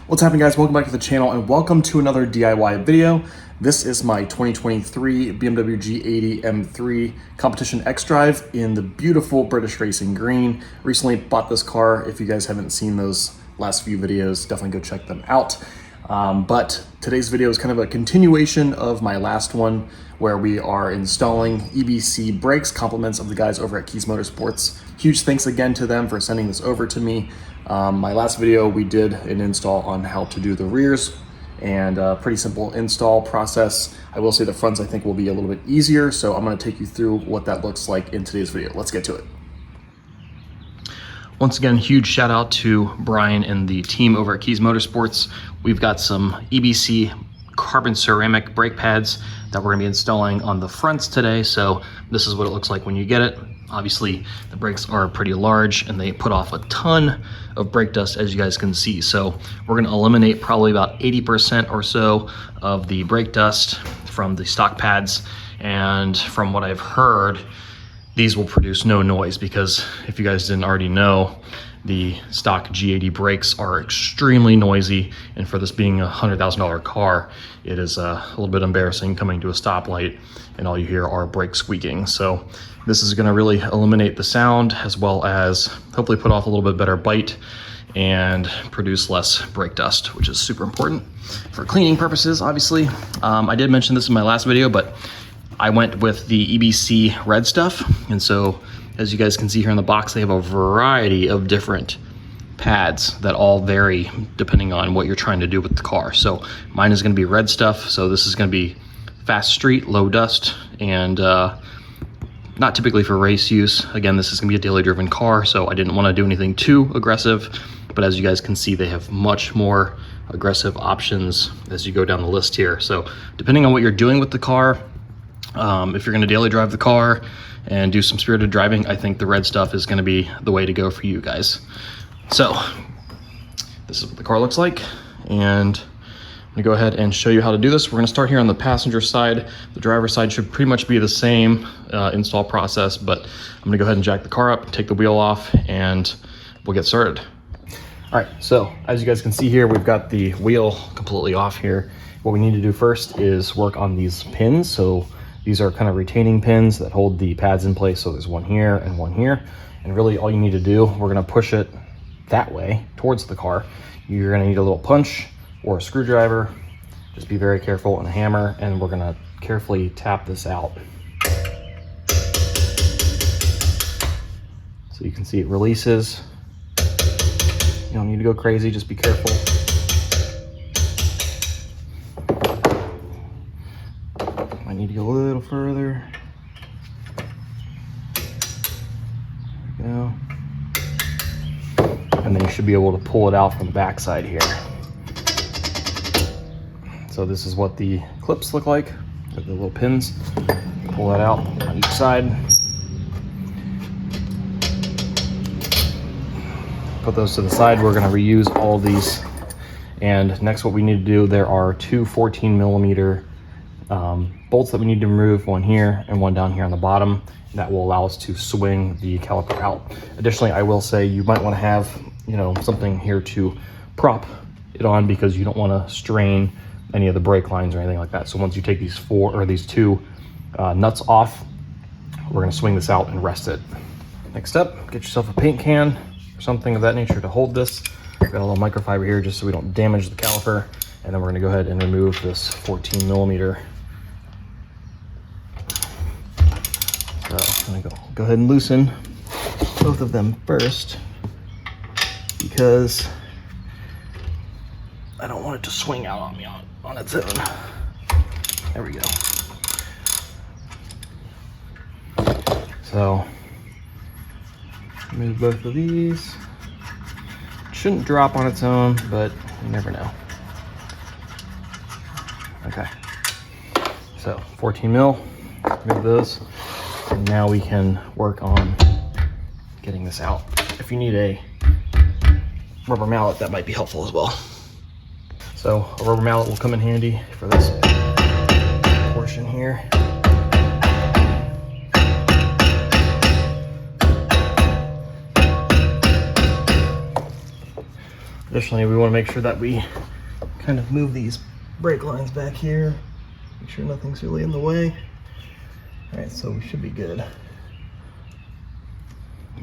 What's happening, guys? Welcome back to the channel and welcome to another DIY video. This is my 2023 BMW G80 M3 Competition X Drive in the beautiful British Racing Green. Recently bought this car. If you guys haven't seen those last few videos, definitely go check them out. But today's video is kind of a continuation of my last one where we are installing EBC brakes, compliments of the guys over at Keys Motorsports. Huge thanks again to them for sending this over to me. My last video, we did an install on how to do the rears and a pretty simple install process. I will say the fronts I think will be a little bit easier, so I'm gonna take you through what that looks like in today's video. Let's get to it. Once again, huge shout out to Brian and the team over at Keys Motorsports. We've got some EBC carbon ceramic brake pads that we're gonna be installing on the fronts today. So this is what it looks like when you get it. Obviously, the brakes are pretty large and they put off a ton of brake dust, as you guys can see. So we're gonna eliminate probably about 80% or so of the brake dust from the stock pads. And from what I've heard, these will produce no noise, because if you guys didn't already know, the stock G80 brakes are extremely noisy, and for this being a $100,000 car, it is a little bit embarrassing coming to a stoplight and all you hear are brakes squeaking. So this is gonna really eliminate the sound, as well as hopefully put off a little bit better bite and produce less brake dust, which is super important for cleaning purposes, obviously. I did mention this in my last video, but I went with the EBC RedStuff, and so as you guys can see here in the box, they have a variety of different pads that all vary depending on what you're trying to do with the car. So mine is gonna be RedStuff, so this is gonna be fast street, low dust, and not typically for race use. Again, this is gonna be a daily driven car, so I didn't wanna do anything too aggressive, but as you guys can see, they have much more aggressive options as you go down the list here. So depending on what you're doing with the car, if you're gonna daily drive the car and do some spirited driving, I think the RedStuff is gonna be the way to go for you guys. So this is what the car looks like, and I'm gonna go ahead and show you how to do this. We're gonna start here on the passenger side. The driver's side should pretty much be the same install process, but I'm gonna go ahead and jack the car up, take the wheel off, and we'll get started. All right, so as you guys can see here, we've got the wheel completely off here. What we need to do first is work on these pins. So these are kind of retaining pins that hold the pads in place. So there's one here and one here. And really all you need to do, we're gonna push it that way towards the car. You're gonna need a little punch or a screwdriver. Just be very careful, and a hammer, and we're gonna carefully tap this out. So you can see it releases. You don't need to go crazy, just be careful. I need to go a little further. There we go. And then you should be able to pull it out from the back side here. So this is what the clips look like, with the little pins. Pull that out on each side. Put those to the side. We're gonna reuse all these. And next, what we need to do, there are two 14mm bolts that we need to remove, one here and one down here on the bottom. That will allow us to swing the caliper out. Additionally, I will say you might want to have, something here to prop it on, because you don't want to strain any of the brake lines or anything like that. So once you take these two nuts off, we're going to swing this out and rest it. Next up, get yourself a paint can or something of that nature to hold this. I've got a little microfiber here just so we don't damage the caliper. And then we're going to go ahead and remove this 14mm. So I'm going to go ahead and loosen both of them first, because I don't want it to swing out on me on its own. There we go. So remove both of these. It shouldn't drop on its own, but you never know. Okay, so 14mm, remove those. And now we can work on getting this out. If you need a rubber mallet, that might be helpful as well. So a rubber mallet will come in handy for this portion here. Additionally, we want to make sure that we kind of move these brake lines back here. Make sure nothing's really in the way. All right, so we should be good.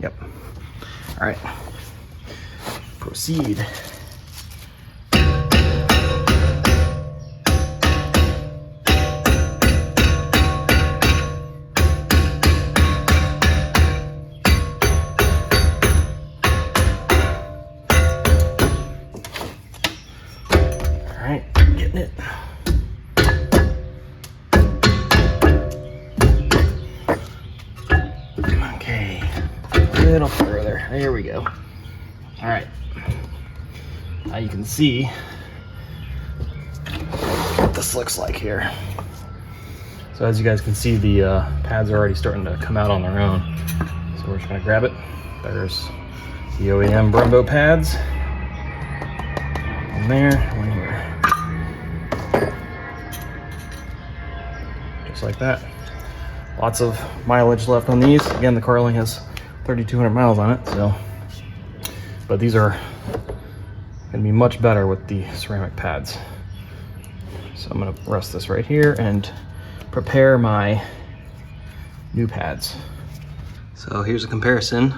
Yep. All right. Proceed. Getting it. Okay, a little further. There we go. All right. Now you can see what this looks like here. So as you guys can see, the pads are already starting to come out on their own. So we're just gonna grab it. There's the OEM Brembo pads. One there, one here. Just like that. Lots of mileage left on these. Again, the car only has 3,200 miles on it, so. But these are gonna be much better with the ceramic pads. So I'm gonna rest this right here and prepare my new pads. So here's a comparison,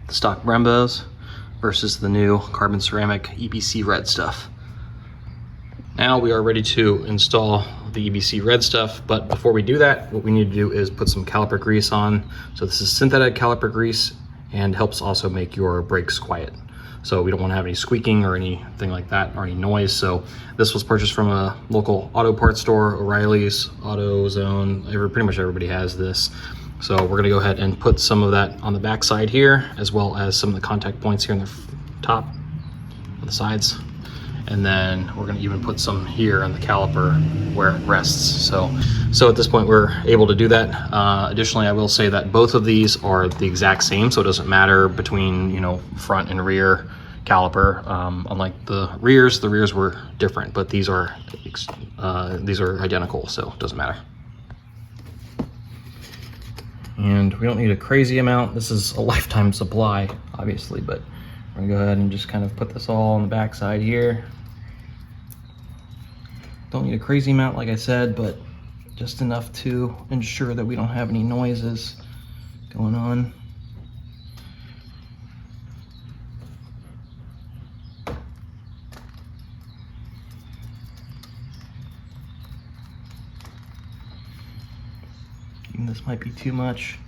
the stock Brembos versus the new carbon ceramic EBC RedStuff. Now we are ready to install the EBC RedStuff, but before we do that, what we need to do is put some caliper grease on. So this is synthetic caliper grease and helps also make your brakes quiet. So we don't want to have any squeaking or anything like that, or any noise. So this was purchased from a local auto parts store, O'Reilly's, AutoZone, pretty much everybody has this. So we're gonna go ahead and put some of that on the back side here, as well as some of the contact points here in the top, on the sides. And then we're gonna even put some here on the caliper where it rests. So at this point we're able to do that. Additionally, I will say that both of these are the exact same, so it doesn't matter between, you know, front and rear caliper. Unlike the rears were different, but these are identical, so it doesn't matter. And we don't need a crazy amount. This is a lifetime supply, obviously, but we're gonna go ahead and just kind of put this all on the back side here. Don't need a crazy amount, like I said, but just enough to ensure that we don't have any noises going on. And this might be too much.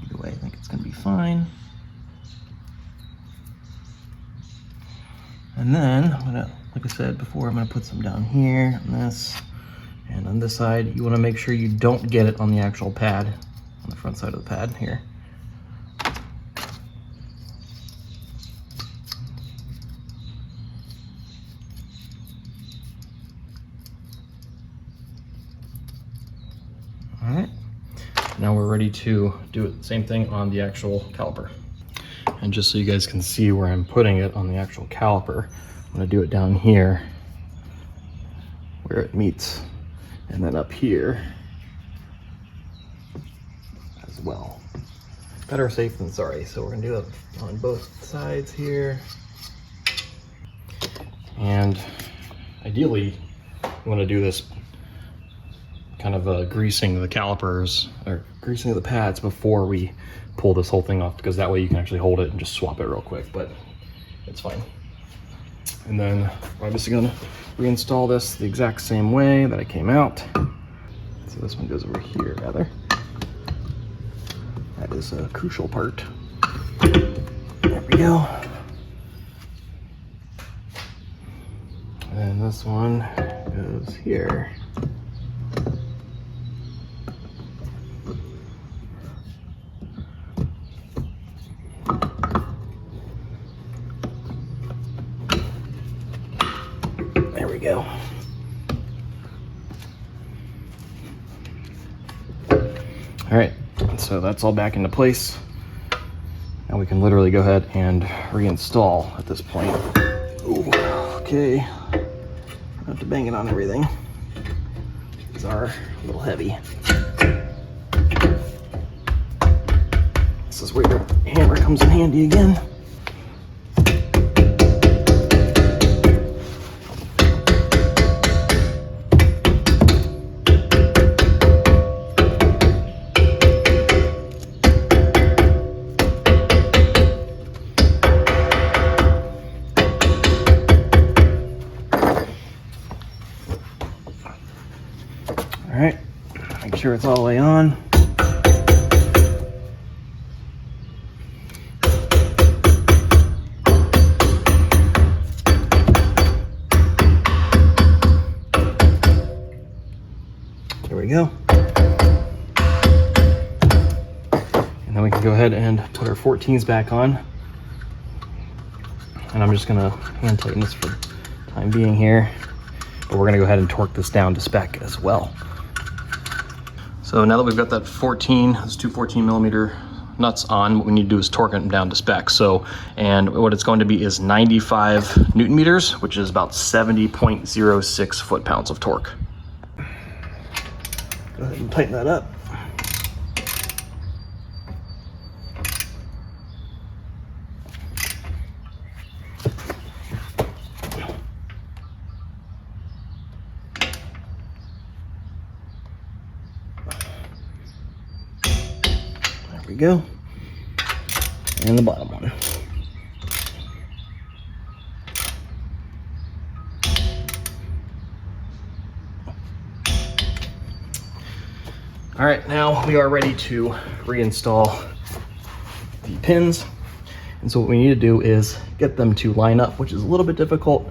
Either way, I think it's gonna be fine. And then I'm gonna, like I said before, I'm gonna put some down here on this, and on this side. You wanna make sure you don't get it on the actual pad, on the front side of the pad here. All right, now we're ready to do it, same thing on the actual caliper. And just so you guys can see where I'm putting it on the actual caliper, I'm gonna do it down here where it meets, and then up here as well. Better safe than sorry. So we're gonna do it on both sides here. And ideally, we wanna do this kind of greasing the calipers, or greasing the pads before we pull this whole thing off, because that way you can actually hold it and just swap it real quick, but it's fine. And then we're obviously gonna reinstall this the exact same way that it came out. So this one goes over here, rather. That is a crucial part. There we go. And this one goes here. There we go. All right, so that's all back into place. Now we can literally go ahead and reinstall at this point. Ooh, okay. I have to bang it on everything. These are a little heavy. This is where your hammer comes in handy again. All right, make sure it's all the way on. There we go. And then we can go ahead and put our 14s back on. And I'm just gonna hand tighten this for the time being here. But we're gonna go ahead and torque this down to spec as well. So now that we've got that 14, those two 14mm nuts on, what we need to do is torque them down to spec. So, and what it's going to be is 95 Newton meters, which is about 70.06 foot-pounds of torque. Go ahead and tighten that up. There we go. And the bottom one. All right, now we are ready to reinstall the pins. And so what we need to do is get them to line up, which is a little bit difficult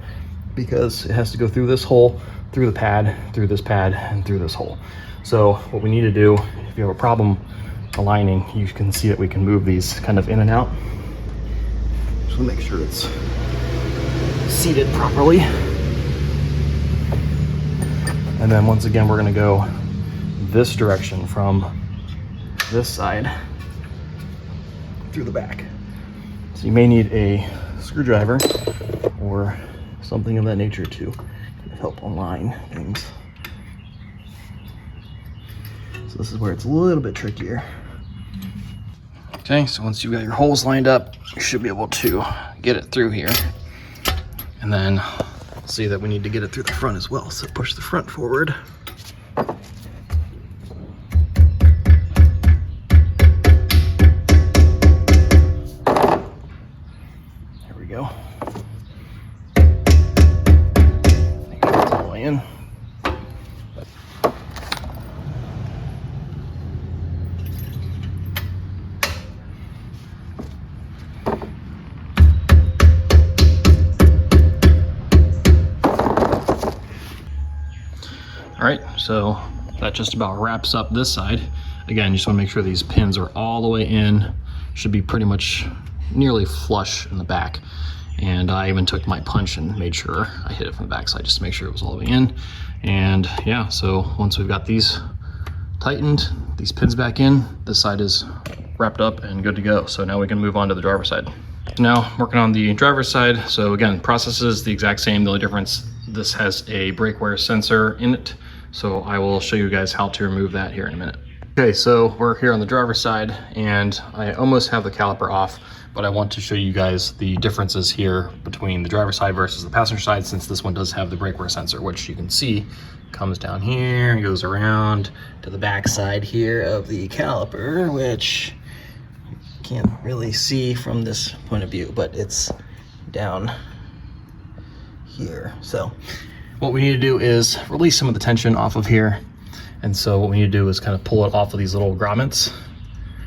because it has to go through this hole, through the pad, through this pad, and through this hole. So what we need to do, if you have a problem aligning, you can see that we can move these kind of in and out. Just make sure it's seated properly. And then once again, we're gonna go this direction from this side through the back. So you may need a screwdriver or something of that nature to kind of help align things. So this is where it's a little bit trickier. Okay, so once you've got your holes lined up, you should be able to get it through here. And then see that we need to get it through the front as well. So push the front forward. Go. Make sure it's all the way in. All right, so that just about wraps up this side. Again, you just want to make sure these pins are all the way in. Should be pretty much nearly flush in the back. And I even took my punch and made sure I hit it from the back side just to make sure it was all the way in. And yeah, so once we've got these tightened, these pins back in, this side is wrapped up and good to go. So now we can move on to the driver's side. Now working on the driver's side. So again, process is the exact same. The only difference, this has a brake wear sensor in it. So I will show you guys how to remove that here in a minute. Okay, so we're here on the driver's side and I almost have the caliper off, but I want to show you guys the differences here between the driver's side versus the passenger side, since this one does have the brake wear sensor, which you can see comes down here and goes around to the back side here of the caliper, which you can't really see from this point of view, but it's down here. So what we need to do is release some of the tension off of here. And so what we need to do is kind of pull it off of these little grommets,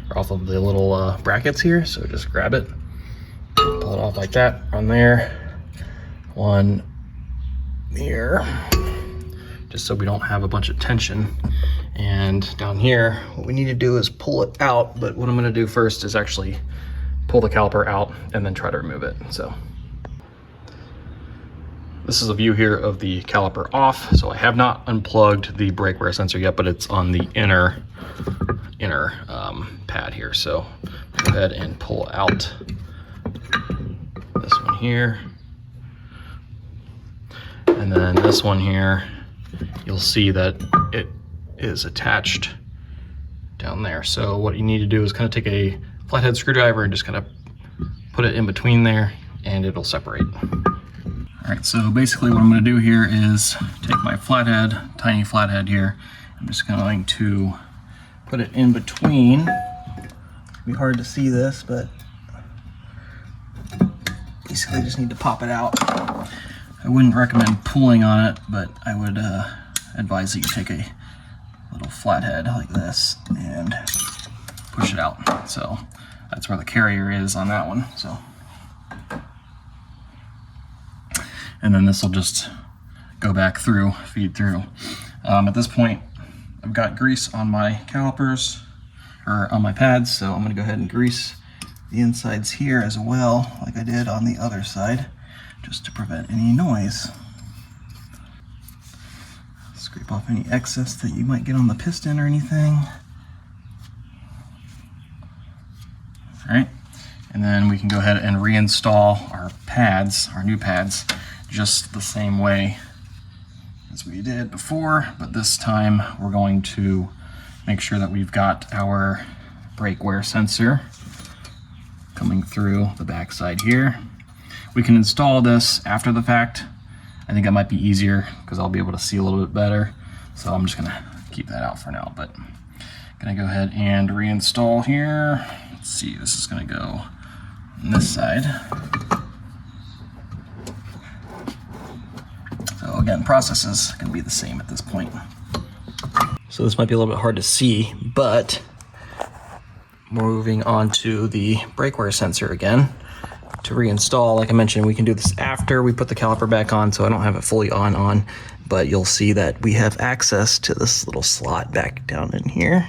or off of the little brackets here. So just grab it, pull it off like that on there, one here, just so we don't have a bunch of tension. And down here, what we need to do is pull it out, but what I'm gonna do first is actually pull the caliper out and then try to remove it. So this is a view here of the caliper off. So I have not unplugged the brake wear sensor yet, but it's on the inner pad here. So go ahead and pull out this one here. And then this one here, you'll see that it is attached down there. So what you need to do is kind of take a flathead screwdriver and just kind of put it in between there and it'll separate. All right, so basically what I'm going to do here is take my flathead, tiny flathead here. I'm just going to put it in between. It'll be hard to see this, but basically just need to pop it out. I wouldn't recommend pulling on it, but I would advise that you take a little flathead like this and push it out. So that's where the carrier is on that one. So, and then this will just go back through, feed through. At this point, I've got grease on my calipers, or on my pads, so I'm gonna go ahead and grease the insides here as well, like I did on the other side, just to prevent any noise. Scrape off any excess that you might get on the piston or anything. All right, and then we can go ahead and reinstall our pads, our new pads, just the same way as we did before, but this time we're going to make sure that we've got our brake wear sensor coming through the back side here. We can install this after the fact. I think that might be easier because I'll be able to see a little bit better. So I'm just gonna keep that out for now, but gonna go ahead and reinstall here. Let's see, this is gonna go on this side. So again, process is gonna be the same at this point. So this might be a little bit hard to see, but moving on to the brake wear sensor again. To reinstall, like I mentioned, we can do this after we put the caliper back on, so I don't have it fully on, but you'll see that we have access to this little slot back down in here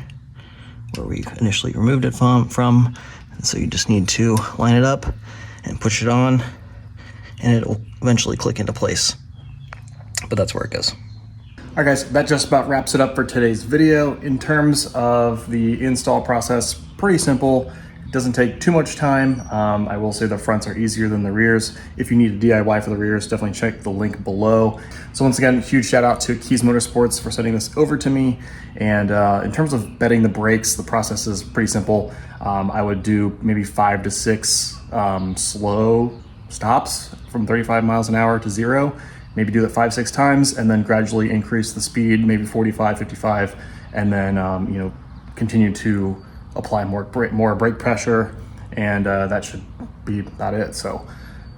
where we initially removed it from. And so you just need to line it up and push it on, and it'll eventually click into place. But that's where it goes. All right, guys, that just about wraps it up for today's video. In terms of the install process, pretty simple. It doesn't take too much time. I will say the fronts are easier than the rears. If you need a DIY for the rears, definitely check the link below. So once again, huge shout out to Keys Motorsports for sending this over to me. And in terms of bedding the brakes, the process is pretty simple. I would do maybe 5 to 6 slow stops from 35 miles an hour to 0. Maybe do that 5-6 times, and then gradually increase the speed, maybe 45, 55, and then continue to apply more brake pressure, and that should be about it. So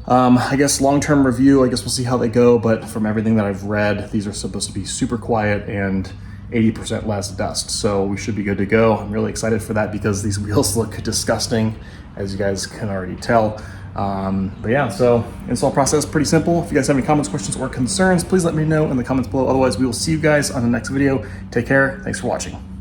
I guess long-term review, I guess we'll see how they go, but from everything that I've read, these are supposed to be super quiet and 80% less dust, so we should be good to go. I'm really excited for that because these wheels look disgusting, as you guys can already tell. But yeah, so install process pretty simple. If you guys have any comments, questions, or concerns, please let me know in the comments below. Otherwise, we will see you guys on the next video. Take care. Thanks for watching.